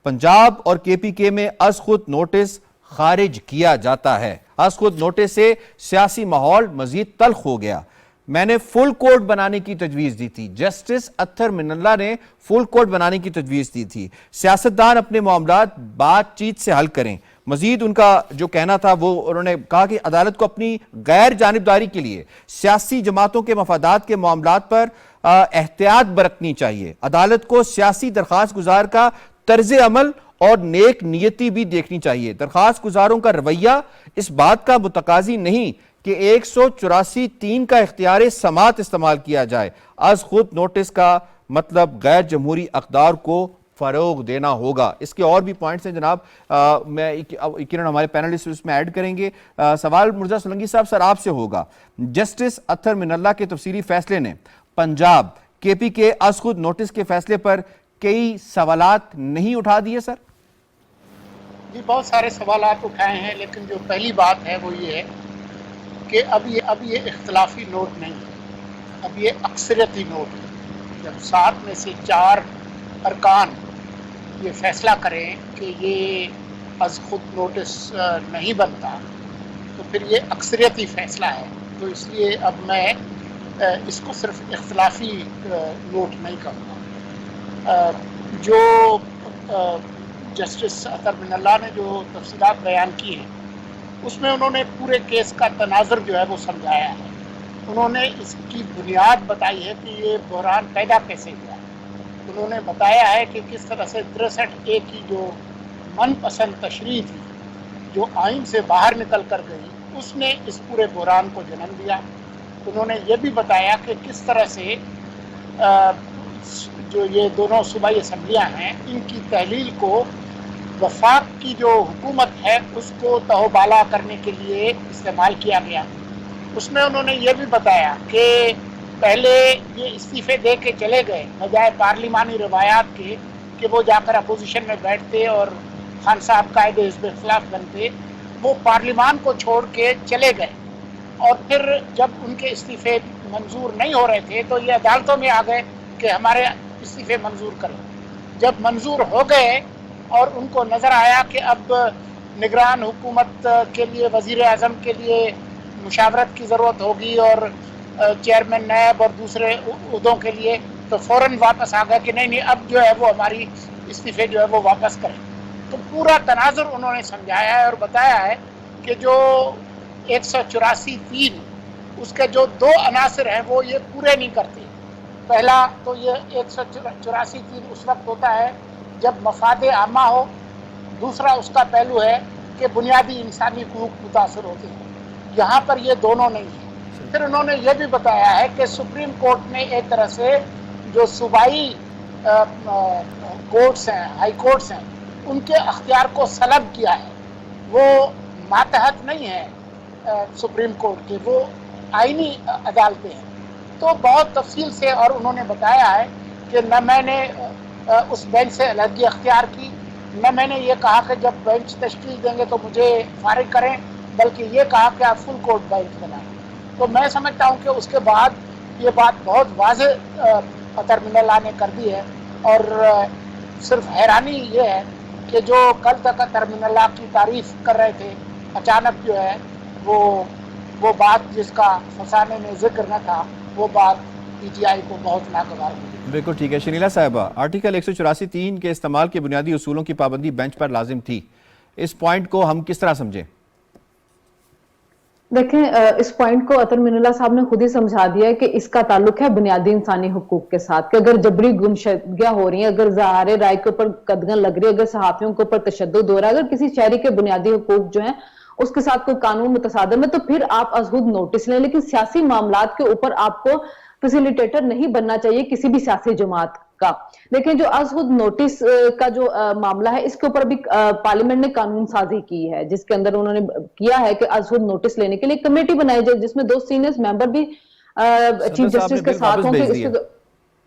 پنجاب اور کے پی کے میں از خود نوٹس خارج کیا جاتا ہے. از خود نوٹس سے سیاسی ماحول مزید تلخ ہو گیا. میں نے فل کورٹ بنانے کی تجویز دی تھی. جسٹس اطہر من اللہ نے فل کورٹ بنانے کی تجویز دی تھی. سیاستدان اپنے معاملات بات چیت سے حل کریں. مزید ان کا جو کہنا تھا وہ انہوں نے کہا کہ عدالت کو اپنی غیر جانبداری کے لیے سیاسی جماعتوں کے مفادات کے معاملات پر احتیاط برتنی چاہیے. عدالت کو سیاسی درخواست گزار کا طرز عمل اور نیک نیتی بھی دیکھنی چاہیے. درخواست گزاروں کا رویہ اس بات کا متقاضی نہیں کہ 184(3) کا اختیار سماعت استعمال کیا جائے. از خود نوٹس کا مطلب غیر جمہوری اقدار کو فروغ دینا ہوگا. اس کے اور بھی پوائنٹس ہیں جناب, میں یقیناً ہمارے پینلسٹ اس میں ایڈ کریں گے. سوال مرزا سولنگی صاحب سر آپ سے ہوگا. جسٹس اطہر من اللہ کے تفصیلی فیصلے نے پنجاب کے پی کے از خود نوٹس کے فیصلے پر کئی سوالات نہیں اٹھا دیے سر؟ جی بہت سارے سوالات اٹھائے ہیں, لیکن جو پہلی بات ہے وہ یہ ہے کہ اب یہ اختلافی نوٹ نہیں ہے, اب یہ اکثریتی نوٹ ہے. جب 7 میں سے 4 ارکان یہ فیصلہ کریں کہ یہ از خود نوٹس نہیں بنتا تو پھر یہ اکثریتی فیصلہ ہے. تو اس لیے اب میں اس کو صرف اختلافی نوٹ نہیں کروں گا. جو جسٹس اطہر من اللہ نے جو تفصیلات بیان کی ہیں اس میں انہوں نے پورے کیس کا تناظر جو ہے وہ سمجھایا ہے. انہوں نے اس کی بنیاد بتائی ہے کہ یہ بحران پیدا کیسے ہوا. انہوں نے بتایا ہے کہ کس طرح سے 63A کی جو من پسند تشریح تھی جو آئین سے باہر نکل کر گئی اس نے اس پورے بحران کو جنم دیا. انہوں نے یہ بھی بتایا کہ کس طرح سے جو یہ دونوں صوبائی اسمبلیاں ہیں ان کی تحلیل کو وفاق کی جو حکومت ہے اس کو تہوبالا کرنے کے لیے استعمال کیا گیا. اس میں انہوں نے یہ بھی بتایا کہ پہلے یہ استعفے دے کے چلے گئے بجائے پارلیمانی روایات کے کہ وہ جا کر اپوزیشن میں بیٹھتے اور خان صاحب قائد حزب اختلاف بنتے. وہ پارلیمان کو چھوڑ کے چلے گئے اور پھر جب ان کے استعفے منظور نہیں ہو رہے تھے تو یہ عدالتوں میں آ گئے کہ ہمارے استعفے منظور کریں. جب منظور ہو گئے اور ان کو نظر آیا کہ اب نگران حکومت کے لیے وزیر اعظم کے لیے مشاورت کی ضرورت ہوگی اور چیئرمین نیب اور دوسرے عہدوں کے لیے, تو فوراً واپس آ گئے کہ نہیں اب جو ہے وہ ہماری استعفے جو ہے وہ واپس کریں. تو پورا تناظر انہوں نے سمجھایا ہے اور بتایا ہے کہ جو 184(3) اس کے جو 2 عناصر ہیں وہ یہ پورے نہیں کرتے. پہلا تو یہ 184(3) اس وقت ہوتا ہے جب مفاد عامہ ہو. دوسرا اس کا پہلو ہے کہ بنیادی انسانی حقوق متاثر ہوتے ہیں. یہاں پر یہ دونوں نہیں ہیں. پھر انہوں نے یہ بھی بتایا ہے کہ سپریم کورٹ نے ایک طرح سے جو صوبائی کورٹس ہیں, ہائی کورٹس ہیں, ان کے اختیار کو سلب کیا ہے. وہ ماتحت نہیں ہے سپریم کورٹ کے, وہ آئینی عدالتیں ہیں. تو بہت تفصیل سے اور انہوں نے بتایا ہے کہ نہ میں نے اس بینچ سے علیحدگی اختیار کی, نہ میں نے یہ کہا کہ جب بینچ تشکیل دیں گے تو مجھے فارغ کریں, بلکہ یہ کہا کہ آپ فل کورٹ بینچ بنائیں. تو میں سمجھتا ہوں کہ اس کے بعد یہ بات بہت واضح اطہر من اللہ نے کر دی ہے. اور صرف حیرانی یہ ہے کہ جو کل تک اطہر من اللہ کی تعریف کر رہے تھے اچانک جو ہے وہ بات جس کا فسانے میں ذکر نہ تھا وہ بات پی ٹی آئی کو بہت ناگوار ہوئی. بالکل ٹھیک ہے. شنیلا صاحبہ, آرٹیکل 184(3) کے استعمال کے بنیادی اصولوں کی پابندی بینچ پر لازم تھی. اس پوائنٹ کو ہم کس طرح سمجھیں؟ دیکھیں, اس پوائنٹ کو اطہر من اللہ صاحب نے خود ہی سمجھا دیا ہے کہ اس کا تعلق ہے بنیادی انسانی حقوق کے ساتھ, کہ اگر جبری گمشدگیاں ہو رہی ہیں, اگر اظہار رائے کے اوپر قدغن لگ رہی ہے, اگر صحافیوں کے اوپر تشدد ہو رہا ہے, اگر کسی شہری کے بنیادی حقوق جو ہیں اس کے ساتھ کوئی قانون متصادم ہے, تو پھر آپ از خود نوٹس لیں. لیکن سیاسی معاملات کے اوپر آپ کو فیسیلیٹیٹر نہیں بننا چاہیے کسی بھی سیاسی جماعت کا. لیکن جو از خود نوٹس کا جو معاملہ ہے اس کے اوپر بھی پارلیمنٹ نے قانون سازی کی ہے, جس کے اندر انہوں نے کیا ہے کہ از خود نوٹس لینے کے لیے کمیٹی بنائی جائے جس میں 2 سینئر ممبر بھی چیف جسٹس کے ساتھ ہوں.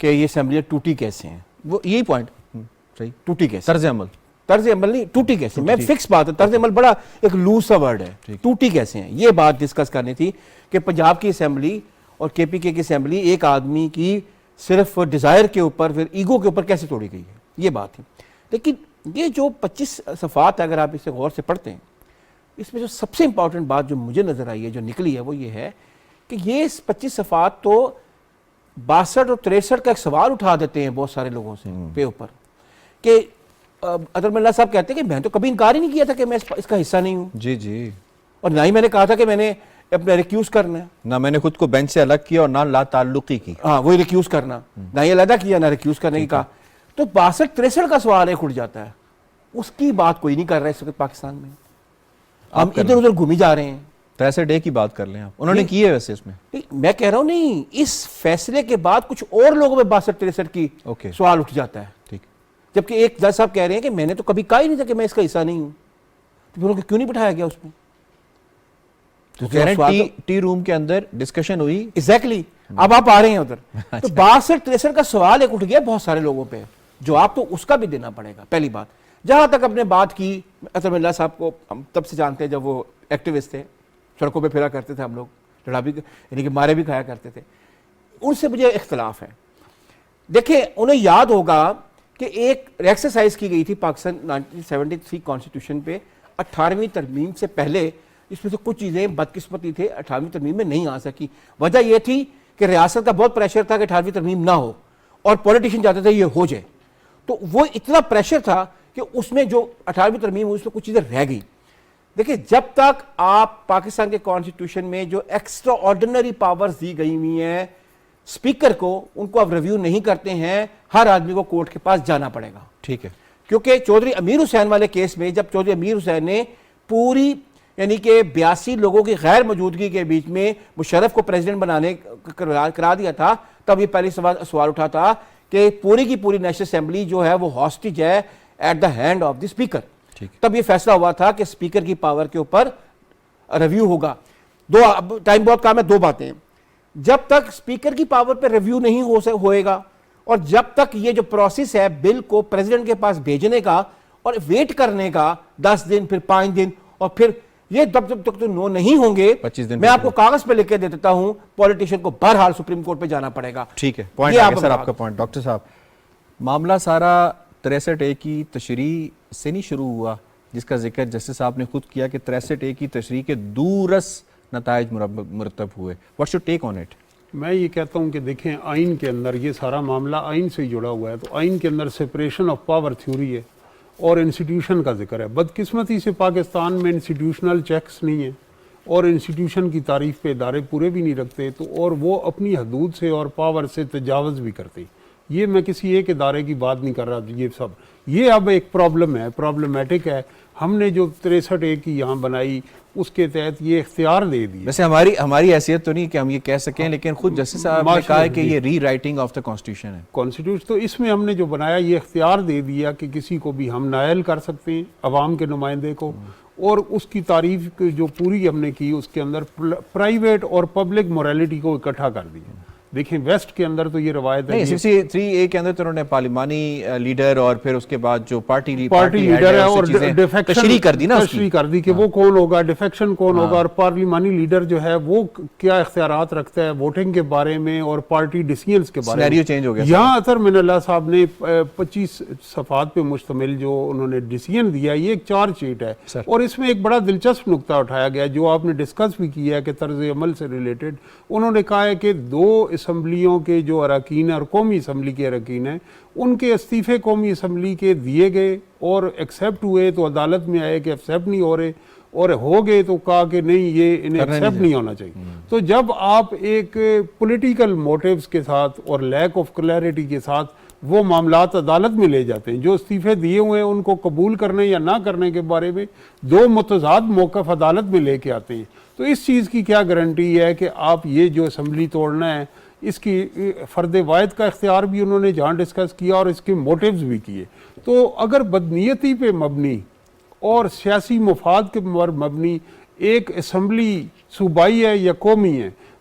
کہ یہ اسمبلیاں ٹوٹی کیسے ہیں, وہ یہی پوائنٹ صحیح. ٹوٹی کیسے, طرز عمل نہیں, ٹوٹی کیسے, میں فکس بات ہے, طرز عمل بڑا ایک لوز سا ورڈ ہے, ٹوٹی کیسے ہیں, یہ بات ڈسکس کرنی تھی کہ پنجاب کی اسمبلی اور کے پی کے کی اسمبلی ایک آدمی کی صرف ڈیزائر کے اوپر, پھر ایگو کے اوپر کیسے توڑی گئی ہے, یہ بات ہے. لیکن یہ جو 25 صفحات اگر آپ اسے غور سے پڑھتے ہیں, اس میں جو سب سے امپورٹنٹ بات جو مجھے نظر آئی ہے, جو نکلی ہے, وہ یہ ہے کہ یہ 25 صفحات تو 62 اور 63 کا ایک سوال اٹھا دیتے ہیں بہت سارے لوگوں سے پہ اوپر, کہ اطہر اللہ صاحب کہتے ہیں کہ میں تو کبھی انکار ہی نہیں کیا تھا کہ میں اس کا حصہ نہیں ہوں, جی جی, اور نہ ہی میں نے کہا تھا کہ میں نے اپنا ریکیوز کرنا ہے, نہ میں نے خود کو بینچ سے الگ کیا اور نہ لا تعلقی کی. ہاں وہی ریکیوز کرنا, نہ یہ علیحدہ کیا نہ ریکیوز کرنے کی کہا. تو 62-63 کا سوال ایک اٹھ جاتا ہے, اس کی بات کوئی نہیں کر رہا اس وقت پاکستان میں, ہم ادھر ادھر گھومی جا رہے ہیں. 63 کی بات کر لیں آپ, انہوں نے کی ہے ویسے اس میں, میں کہہ رہا ہوں نہیں, اس فیصلے کے بعد کچھ اور لوگوں میں 62-63 کی سوال اٹھ جاتا ہے. ٹھیک, جبکہ ایک جج صاحب کہہ رہے ہیں کہ میں نے تو کبھی کہا ہی نہیں تھا کہ میں اس کا حصہ نہیں ہوں, تو پھر کیوں نہیں بٹھایا گیا اس میں؟ ٹی روم کے اندر ڈسکشن ہوئی. ایگزیکٹلی, اب آپ آ رہے ہیں ادھر, تو 62-63 کا سوال ایک اٹھ گیا بہت سارے لوگوں پہ, جواب تو اس کا بھی دینا پڑے گا. پہلی بات, جہاں تک اپنے بات کی, اطہر اللہ صاحب کو ہم تب سے جانتے ہیں جب وہ ایکٹیوسٹ تھے, سڑکوں پہ پھرا کرتے تھے, ہم لوگ لڑا بھی یعنی کہ مارے بھی کھایا کرتے تھے, ان سے مجھے اختلاف ہے. دیکھیں انہیں یاد ہوگا کہ ایک ایکسرسائز کی گئی تھی پاکستان 1973 کانسٹیٹیوشن پہ 18ویں ترمیم سے پہلے, اس میں سے کچھ چیزیں بدقسمتی تھے 18ویں ترمیم میں نہیں آ سکی. وجہ یہ تھی کہ ریاست کا بہت پریشر تھا کہ 18ویں ترمیم نہ ہو, اور پولیٹیشین چاہتے تھے یہ ہو جائے. تو وہ اتنا پریشر تھا کہ اس میں جو 18ویں ترمیم ہوئی اس میں کچھ چیزیں رہ گئی. دیکھیں جب تک آپ پاکستان کے کانسٹیٹیوشن میں جو ایکسٹرا آرڈینری پاورز دی گئی ہوئی ہیں اسپیکر کو, ان کو آپ ریویو نہیں کرتے ہیں, ہر آدمی کو کورٹ کے پاس جانا پڑے گا. ٹھیک ہے, کیونکہ چودھری امیر حسین والے کیس میں جب چودھری امیر حسین نے پوری یعنی کہ 82 لوگوں کی غیر موجودگی کے بیچ میں مشرف کو پریزیڈنٹ بنانے کرا دیا تھا, تب یہ پہلی سوال اٹھا تھا کہ پوری کی پوری نیشنل اسمبلی جو ہے وہ ہاسٹیج ہے at the hand of the speaker. تب یہ فیصلہ ہوا تھا کہ اسپیکر کی پاور کے اوپر ریویو ہوگا. ٹائم بہت کام ہے, دو باتیں, جب تک اسپیکر کی پاور پہ ریویو نہیں ہوئے گا, اور جب تک یہ جو پروسیس ہے بل کو پریزیڈنٹ کے پاس بھیجنے کا اور ویٹ کرنے کا 10 دن پھر 5 دن, اور پھر یہ جب تک تو نو نہیں ہوں گے, میں آپ کو کاغذ پہ لکھ کے دے دیتا ہوں, پولیٹیشین کو بہرحال سپریم کورٹ پہ جانا پڑے گا. ٹھیک ہے, پوائنٹ آ گیا سر آپ کا پوائنٹ. ڈاکٹر صاحب, معاملہ سارا 63A کی تشریح سے نہیں شروع ہوا, جس کا ذکر جسٹس صاحب نے خود کیا کہ 63A کی تشریح کے دورس نتائج مرتب ہوئے. What's your take on it? میں یہ کہتا ہوں کہ دیکھیں آئین کے اندر یہ سارا معاملہ آئین سے جڑا ہوا ہے, تو آئین کے اندر سپریشن آف پاور تھیوری ہے اور انسٹیٹیوشن کا ذکر ہے. بدقسمتی سے پاکستان میں انسٹیٹیوشنل چیکس نہیں ہیں, اور انسٹیٹیوشن کی تعریف پہ ادارے پورے بھی نہیں رکھتے, تو اور وہ اپنی حدود سے اور پاور سے تجاوز بھی کرتے. یہ میں کسی ایک ادارے کی بات نہیں کر رہا, یہ سب یہ اب ایک پرابلم ہے, پرابلمیٹک ہے. ہم نے جو 63A کی یہاں بنائی اس کے تحت یہ اختیار دے دی. ویسے ہماری حیثیت تو نہیں کہ ہم یہ کہہ سکیں, لیکن خود جسٹس صاحب نے کہا ہے کہ یہ ری رائٹنگ آف دا کانسٹیٹیوشن ہے. کانسٹیٹیوشن تو اس میں ہم نے جو بنایا یہ اختیار دے دیا کہ کسی کو بھی ہم نائل کر سکتے ہیں, عوام کے نمائندے کو, اور اس کی تعریف جو پوری ہم نے کی اس کے اندر پرائیویٹ اور پبلک موریلٹی کو اکٹھا کر دیا. دیکھیں ویسٹ کے اندر تو یہ روایت ہے, 63A کے اندر تو انہوں نے پارلیمانی لیڈر اور پھر اس کے بعد جو پارٹی لیڈر ہے اور تشریح کر دی نا, تشریح کر دی کہ وہ کون ہوگا, ڈیفیکشن کون ہوگا, اور پارلیمانی لیڈر جو ہے وہ کیا اختیارات رکھتا ہے ووٹنگ کے بارے میں اور پارٹی ڈیسیژنز کے بارے میں. سینیریو چینج ہو گیا. یہاں اطہر من اللہ صاحب نے 25 صفحات پہ مشتمل جو انہوں نے ڈیسیژن دیا, یہ ایک چارج شیٹ ہے, اور اس میں ایک بڑا دلچسپ نقطہ اٹھایا گیا جو آپ نے ڈسکس بھی کیا ہے کہ طرز عمل سے ریلیٹڈ. انہوں نے کہا ہے کہ 2 اسمبلیوں کے جو اراکین ہیں اور قومی اسمبلی کے اراکین ہیں, ان کے استعفے قومی اسمبلی کے دیے گئے اور ایکسیپٹ ہوئے تو عدالت میں آئے کہ ایکسیپٹ نہیں ہو رہے, اور ہو گئے تو کہا کہ نہیں یہ انہیں ایکسیپٹ نہیں ہونا چاہیے. تو جب آپ ایک پولیٹیکل موٹیوز کے ساتھ اور لیک آف کلیئرٹی کے ساتھ وہ معاملات عدالت میں لے جاتے ہیں, جو استعفے دیے ہوئے ہیں ان کو قبول کرنے یا نہ کرنے کے بارے میں 2 متضاد موقف عدالت میں لے کے آتے ہیں, تو اس چیز کی کیا گارنٹی ہے کہ آپ یہ جو اسمبلی توڑنا ہے اس کی فرد واحد کا اختیار بھی انہوں نے جہاں ڈسکس کیا اور اس کے موٹیوز بھی کیے. تو اگر بدنیتی پہ مبنی اور سیاسی مفاد کے مبنی ایک اسمبلی صوبائی ہے یا قومی ہے,